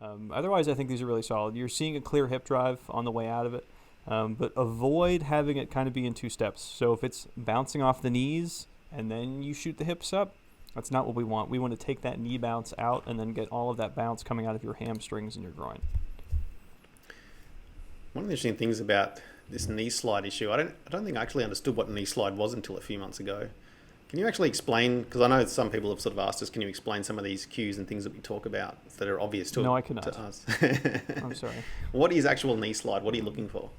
Otherwise, I think these are really solid. You're seeing a clear hip drive on the way out of it, but avoid having it kind of be in two steps. So if it's bouncing off the knees and then you shoot the hips up, that's not what we want. We want to take that knee bounce out and then get all of that bounce coming out of your hamstrings and your groin. One of the interesting things about this knee slide issue, I don't think I actually understood what knee slide was until a few months ago. Can you actually explain, because I know some people have sort of asked us, can you explain some of these cues and things that we talk about that are obvious to, No, I cannot. to us? I'm sorry. What is actual knee slide? What are you looking for?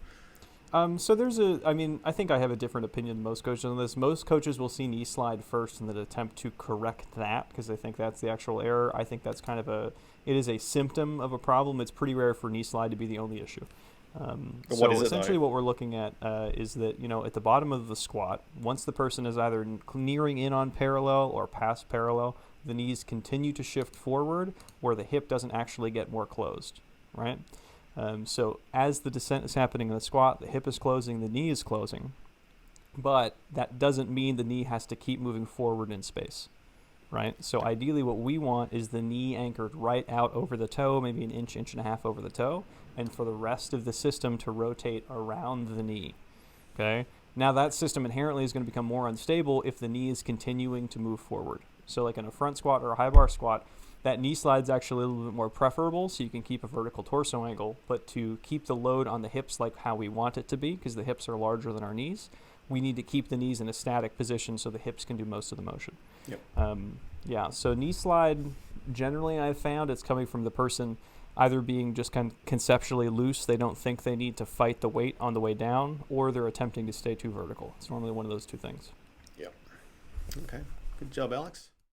So I think I have a different opinion than most coaches on this. Most coaches will see knee slide first and then attempt to correct that because they think that's the actual error. I think that's it is a symptom of a problem. It's pretty rare for knee slide to be the only issue. What is it, essentially though? what we're looking at is that, at the bottom of the squat, once the person is either nearing in on parallel or past parallel, the knees continue to shift forward where the hip doesn't actually get more closed, right? So as the descent is happening in the squat, the hip is closing, the knee is closing, but that doesn't mean the knee has to keep moving forward in space, right? So ideally what we want is the knee anchored right out over the toe, maybe an inch, inch and a half over the toe, and for the rest of the system to rotate around the knee, okay? Now that system inherently is going to become more unstable if the knee is continuing to move forward. So like in a front squat or a high bar squat, that knee slide's actually a little bit more preferable so you can keep a vertical torso angle, but to keep the load on the hips like how we want it to be, because the hips are larger than our knees, we need to keep the knees in a static position so the hips can do most of the motion. Yep. So knee slide, generally I've found it's coming from the person either being just kind of conceptually loose, they don't think they need to fight the weight on the way down, or they're attempting to stay too vertical. It's normally one of those two things. Yep. Okay. Good job, Alex.